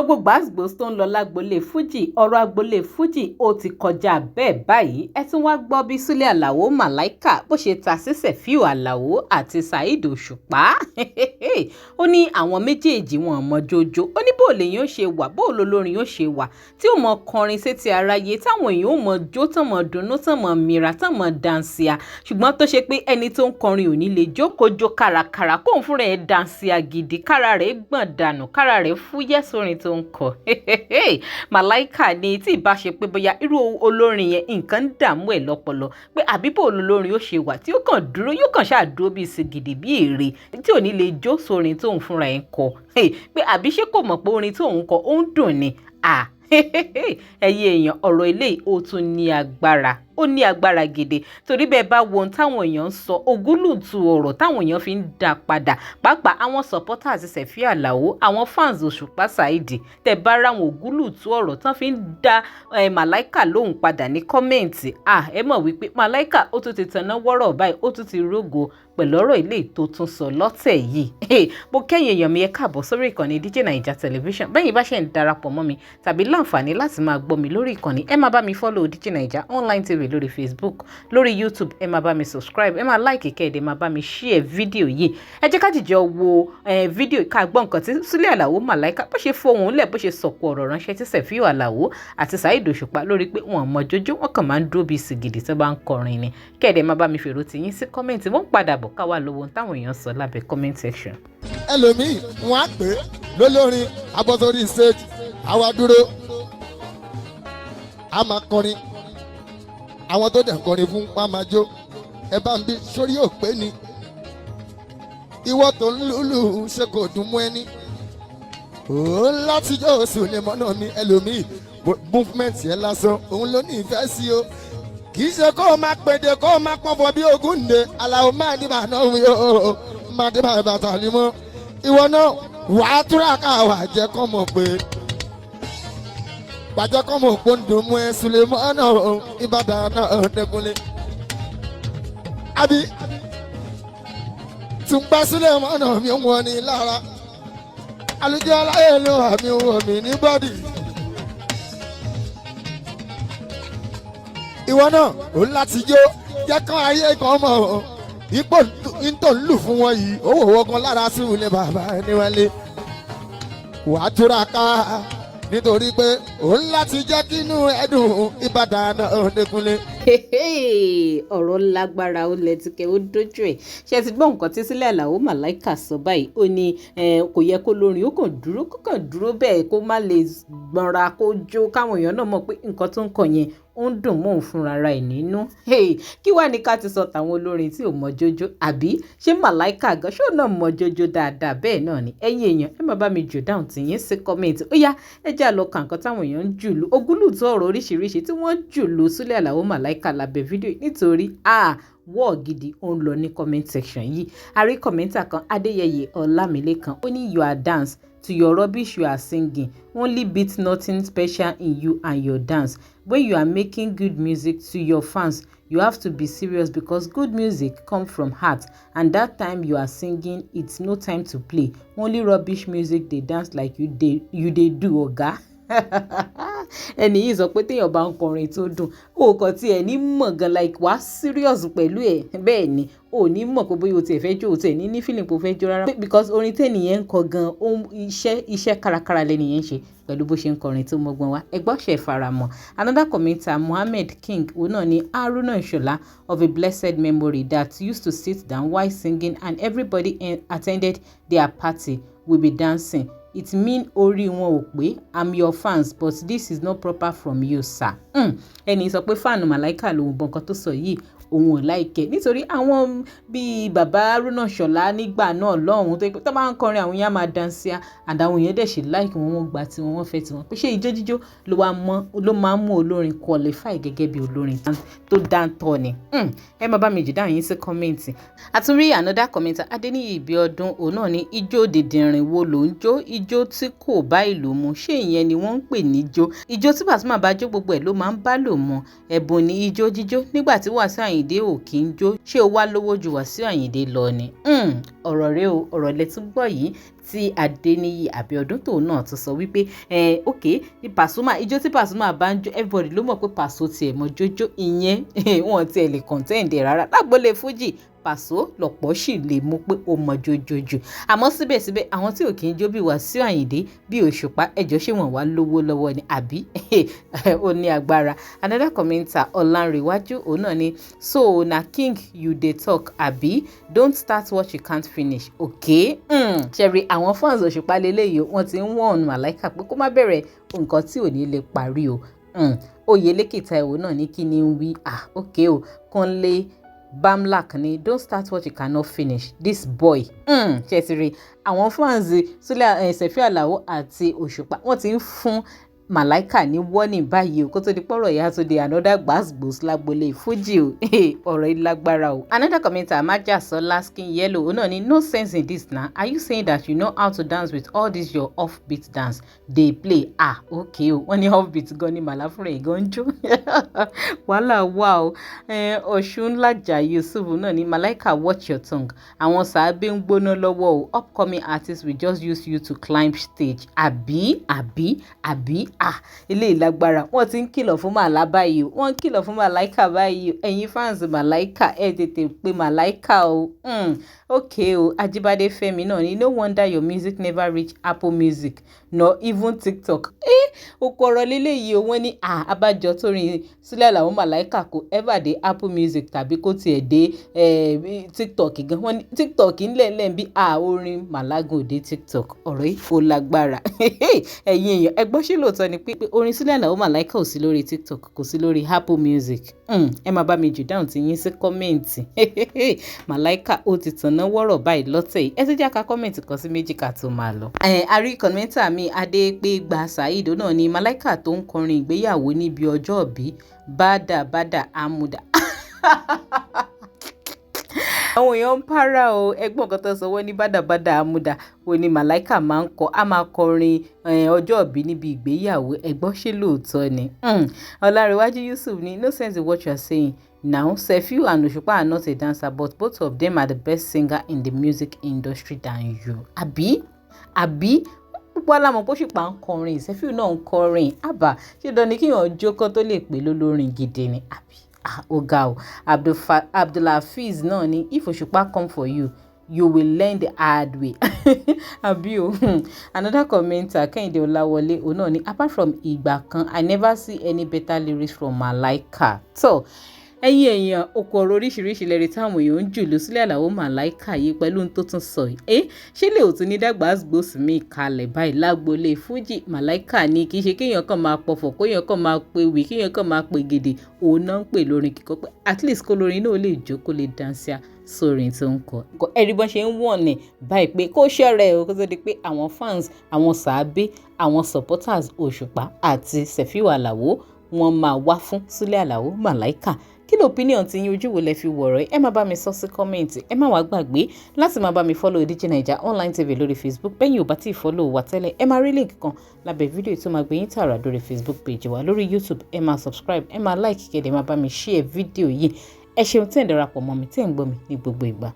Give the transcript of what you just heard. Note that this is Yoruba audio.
gbogbo gbàgbós tó ń lọ lágbolé fújì ọ̀rọ̀ agbolé fújì ó ti kọjá bẹ́ẹ̀ báyìí ẹ tún wá gbọ́ bí Súlé Àlàó Màláíkà bó ṣe ta sí Sefiu Àlàó àti Saheed Òṣùpá ó ní àwọn méjèèjì wọn mọ jojo ó ní bó lèyàn ṣe wà bó lolórin yóò ṣe wà tí ó mọ kọrin sétí aráyé táwọn èèyàn ó mọ jó tán mọ dunnú tán mọ mìíràn tán mọ dansia ṣùgbọ́n tó ṣe pé ẹni tó ń kọrin ò ní lè jókòó kárakára kóun fúnra ẹ̀ dansia gidi kára rẹ̀ gbọ̀n dànù kára rẹ̀ fúyẹ́ sórin tó ń kọ Màláíkà ni tí ìbá ṣe pé bóyá irú olórin yẹn nǹkan ń dààmú ẹ̀ lọ́pọlọ pé àbíbò olórin ó ṣe wà tí ó kàn dúró yóò kàn ṣáà dúró bíi sìgìdì bíi èrè tí ò ní lè jó sórin tóun fúnra ẹ̀ ń kọ pé àbí ṣé kò mọ̀ pé orin tóun kọ ó ń dùn ni ẹyẹ èèyàn ọ̀rọ̀ eléyìí ó tún ní agbára ó ní agbára gidi torí bẹ́ẹ̀ bá wo ohun táwọn èèyàn ń sọ ògúlùtù ọ̀rọ̀ táwọn èèyàn fi ń dá padà pàápàá àwọn supporters Sefiu Àlàó àwọn fans Òṣùpá Saheed tẹ́ bá ráwọn ògúlùtù ọ̀rọ̀ tán fi ń dá Màláíkà lóhùn padà ní kọ́mẹ̀ǹtì ẹ mọ̀ wípé Màláíkà ó tún ti tanná wọ́rọ̀ báyìí ó tún ti rógo pẹ̀lú ọ̀rọ̀ ilé tó tún sọ lọ́tẹ̀ yìí mo kẹ́yìn èèyàn mi ẹ káàbọ̀ sórí ìkànnì DJ Naija Television bẹ́yìn bá ṣe ń darapọ̀ mọ́ mi tàbí láǹfààní láti máa gbọ́ mi lórí ìkànnì ẹ máa bá mi follow DJ Naija online TV lórí Facebook lórí YouTube ẹ máa bá mi subscribe ẹ máa like kẹ́ẹ̀dẹ̀ máa bá mi share fídíò yìí ẹ jẹ́ ká jìjọ wo fídíò ká gbọ́ nǹkan tí Súlé Àlàó Màláíkà bó ṣe fohùn lẹ̀ bó ṣe sọ̀kò ọ̀rọ̀ ránṣẹ́ tí Sefiu Àlàó àti Saheed Òṣùpá lórí pé wọn mọ jójó wọn kàn máa ń dúró bíi sìgìdì tó bá ń kọrin ni kẹ́ẹ̀dẹ̀ máa bá mi fèrò tiyín sí kọ́mẹ́ǹtì wọ́n padà bọ̀ káwá lówó táwọn èèyàn sọ lábẹ́ comment section. ẹlòmíì wọn á pè é lólórin abọ́sórí stage àwa dúró a máa kọrin àwọn tó dẹ̀ kọrin fún wa máa jó ẹ bá ń bí sórí òpé ni ìwọ tó ń lùlù ṣe kò dùn mú ẹni òun láti jó oṣù lè mọ́nà mi ẹlòmíì movement yẹn lásán òun ló ní ìfẹ́ sí o kì í ṣe kó o máa pèdè kó o máa pọ́nfọ́ bí ogún ǹde Àlàó máa ní màá náà wí o máa dé máa bàtà ni mọ́ ìwọ náà wàá túraká wà jẹ́ kọ́ mọ̀ pé gbàjẹ́ kọ́ mọ̀ pé ń dùn mú ẹ Sulemana Ìbàdàn náà dẹ́kunlé àbí tùǹgbà Sulemana mi wọ́n ní lára àlùjọ aláyé ló wà mí wọ̀ mí ní bọ́dì. ìwọ náà ò láti jó jẹ́ kán ayé kan mọ̀ ipò tó ń lù fún wọn yìí owó wọgán lára Súlé bàbá ẹni wálé wàá túraká nítorí pé ò ń láti jẹ́ kínú ẹ̀dùn Ìbàdàn náà dẹ́kunlé. ọ̀rọ̀ lágbára ó lẹ́tìkẹ́ ó dójú ẹ̀ ṣe ti gbọ́ nǹkan tí Súlé Àlàó Màláíkà sọ báyìí ó ní kò yẹ kó lórin ó kàn dúró bẹ́ẹ̀ kó má lè gbọ́nra kó jó káwọn èèyàn náà mọ̀ pé nǹkan tó ń kọ yẹn ó ń dùn mọ́ òun fúnra ra ẹ̀ nínú. kí wàá ní ká ti sọ tàwọn olórin tí ò mọ jójó àbí ṣé Màláíkà gan ṣó náà mọ jójó dáadáa bẹ́ẹ̀ náà ni ẹ̀yin èèyàn ẹ má bá mi jù dáhùn tìyín sí kọ́mẹ́ǹtì ó yá ẹ já lọ kà nǹkan táwọn èèyàn ń jùlù ogúlùtú ọ̀rọ̀ oríṣiríṣi tí wọ́n jùlù Súlé Àlàó Màláíkà lábẹ́ fídíò nítorí wọ́ọ̀ gidi ó ń lọ ní comment section yìí a rí kọ̀mẹ́ntà kan Adéyẹyè Ọlámilékan ó ní you are dance to your rubbish you are singing only beat nothing special in you and your dance when you are making good music to your fans you have to be serious because good music come from heart and that time you are singing it's no time to play only rubbish music dey dance like you dey do oga. ẹni yìí sọ pé téèyàn bá ń kọrin tó dùn ó kàn tí ẹ ní mọ̀ gan like wá serious pẹ̀lú ẹ̀ bẹ́ẹ̀ ni ò ní mọ̀ pé bóyá o tiẹ̀ fẹ́ jó o tiẹ̀ ní feeling pé o fẹ́ jó rárá because orin tẹ́nìyẹn ń kọ gan iṣẹ́ kárakára lẹ́nìyẹn ń ṣe pẹ̀lú bó ṣe ń kọrin tó mọ́gbọ́n wá ẹgbọ́n ṣe faramọ́. Another commenter Mohammed King òun náà ni Haruna Ìṣọ̀lá of a blessed memory that used to sit down while singing and everybody attended their party will be dancing. It mean orí wọn ò pé I'm your fans but this is not proper from you sir. ẹni sọ pé fáànù Màláíkà lòun bọ̀ nǹkan tó sọ yìí òun ò láìkẹ́ nítorí àwọn bíi bàbá Haruna Ìṣọ̀lá nígbà náà lọ́hùn tó tó máa ń kọrin àwọn yẹn á máa dansia àdáwọn yẹn dẹ̀ ṣe láìkí wọn gbà tí wọ́n fẹ́ tí wọ́n pé ṣé ijó jíjó ló máa ń mú olórin qualify gẹ́gẹ́ bí olórin tó dáńtọ́ ni. ẹ máa bá mi jù dáhùn yín sí kọ́mẹ́ǹtì. àtúnrí another commenter Adéníyì Ìbíọdún òun náà ní ijó dìndìnrìn wo ló ń jó ijó tí kò bá ìlú mu ṣé ìyẹn ni wọ́n ń pè ní jó ijó tí Pasuma bá jó gbogbo ẹ̀ ló máa ń bá lò mọ́ ẹ̀bùn ní ijó jíjó nígbà tí Wasiu Àyìndé ò kí ń jó ṣé o wá lówó ju Wasiu Àyìndé lọ ni. ọ̀rọ̀ rẹ o ọ̀rọ̀ lẹ tún gbọ́ yìí tí Adéníyì Abíọ́dún tóun náà tún sọ wípé ok Pasuma ijó tí Pasuma bá ń jó everybody ló mọ̀ pé Paso tiẹ̀ mọ jójó ìyẹn wọn tiẹ̀ lè contend rárá lágbolé fújì Paso lọ̀pọ̀ sì lè mú pé ó mọ jójójú àmọ́ síbẹ̀síbẹ̀ àwọn tí ò kì í jó bí Wàsíù Àyìndé bí Òṣùpá ẹjọ́ ṣé wọ́n wá lówó lọ́wọ́ ni àbí ó ní agbára. Another commenter Ọlánrewájú òun náà ni so na king you dey talk àbí don't start what you can't finish okay. ṣẹ̀rí àwọn fans Òṣùpá lélẹ́yìí wọ́n ti ń wọ̀n Màláíkà pé kó má bẹ̀rẹ̀ nǹkan tí ò ní lè parí o. Oyèlékè Táíwò náà ní kí ni ń wí okay o Kúnlé Bamlak ni don't start what you cannot finish this boy. ṣètìrì àwọn fans Sefiu Alao àti Òṣùpá wọ́n ti ń fún Màláíkà ní warning báyìí o kó tó di pọ̀rọ̀ ìyá tó di another gbàsgbòs lágbolé fújì o ọ̀rọ̀ ìlágbára o. Another commenter Amájàsọ́lá Skin Yellow òun náà ni no sense in this na are you saying that you know how to dance with all this your offbeat dance dey play okay o wọ́n ní offbeat gan ni màláfúnra ẹ̀ gan ń jó wàhálà wà o. Ọ̀ṣunlájà Yusuf náà ni Màláíkà watch your tongue àwọn sàábé ń gbóná lọ́wọ́ o upcoming artists will just use you to climb stage àbí ilé ìlágbára wọ́n ti ń kìlọ̀ fún Màlá báyìí o wọ́n ń kìlọ̀ fún Màláíkà báyìí o ẹ̀yin fans Màláíkà ẹ tètè pé Màláíkà o. Okay o Ajíbádé Fẹ́mi náà ni no wonder your music never reach Apple Music nor even TikTok. Oko ọ̀rọ̀ lélẹ́yìí o wọ́n ní abájọ tó rin Sílẹ̀ Àlàó Màláíkà kò ever dé Apple Music tàbí kó tiẹ̀ dé TikTok gan wọ́n ní TikTok ńlẹ̀ńlẹ̀ bí orin Màlágùn òde TikTok ọ̀rọ̀ yìí ó lágbára. ẹ̀yin èèyàn ẹgbọ́n ṣé lóòótọ́ ni pé orin Sílẹ̀ Àlàó Màláíkà ò sí lórí TikTok kò sí lórí Apple Music. ẹ máa bá mi jù dáhùn tí yín sí kọ́mẹ̀ǹtì. Màláíkà ó ti tànná wọ́rọ̀ báyìí lọ́tẹ̀ yìí ẹ ti já ka kọ́mẹ̀ǹtì kan sí méjì ká tó máa lọ. àrí kọ̀mẹ́ntà mi Adépégbà Saheed náà ni Màláíkà tó ń kọrin ìgbéyàwó níbi ọjọ́ ìbí bádà àmúdà. àwọn èèyàn ń para o ẹgbọ́n kan tó sọ wọ́n ní bádà àmúdà wo ni Màláíkà máa ń kọ á máa kọrin ọjọ́ ìbí níbi ìgbéyàwó ẹgbọ́n ṣé lóòótọ́ ni. Ọlárewájú Yusuf ni no sense in what you are saying now Sefiu and Òṣùpá are not a dancer but both of them are the best singer in the music industry than you. àbí púpọ̀ lámọ̀ bó ṣùpá ń kọrin Sefiu náà ń kọrin àbá ṣé dandan ni kíyàn jókòó tó lè pè lólórin gidi ni àbí ọ̀gá o. Abdulhafiz náà ni if Òṣùpá come for you you will learn the hard way. àbí o. Another commenter Kẹ́hìndé Ọláwọlé òun náà ni apart from ìgbà kan I never see any better lyrics from Màláíkà. so ẹ̀yin èèyàn oko ọ̀rọ̀ oríṣiríṣi lẹ́rìí táwọn èèyàn ń jù lọ Sílẹ̀ Àlàó Màláíkà yìí pẹ̀lú ohun tó tún sọ yìí ṣé lè òtún ní dàgbàsgbòsì mi kalẹ̀ báyìí lágbolé fújì Màláíkà ni kì í ṣe kéèyàn kàn máa pọ̀fọ̀ kéèyàn kàn máa pe wì kéèyàn kàn máa pe gèdè òun náà ń pè lórin kíkọ pé at least kó lórin náà lè jó kó lè dáńsíà sórin tó ń kọ. ẹ̀rí bọ́n ṣe ń wọ̀n ní báyìí pé kó ṣọ́rẹ́ o kó tó di pé àwọn fans àwọn sàábé àwọn supporters Òṣùpá àti Sefiu Alao wọ́n máa wá fún Sílẹ̀ Àlàó Màláíkà. Kí ni opinion tí yín ojú wo lẹ fi wọ̀rọ̀ ẹ má bá mi sọ sí kọ́mẹ̀ntì ẹ má wá gbàgbé láti máa bá mi follow DJ Naija online TV lórí Facebook bẹ́yìn ò bá tí ì follow wa tẹ́lẹ̀ ẹ máa rí link kan lábẹ́ fídíò tó máa gbé yín tààrà lórí Facebook page wa lórí YouTube ẹ máa subscribe ẹ máa like kéde máa bá mi share fídíò yìí ẹ ṣeun tẹ́ ń darapọ̀ mọ́ mi tẹ́ ń gbọ́ mi ní gbogbo ìgbà.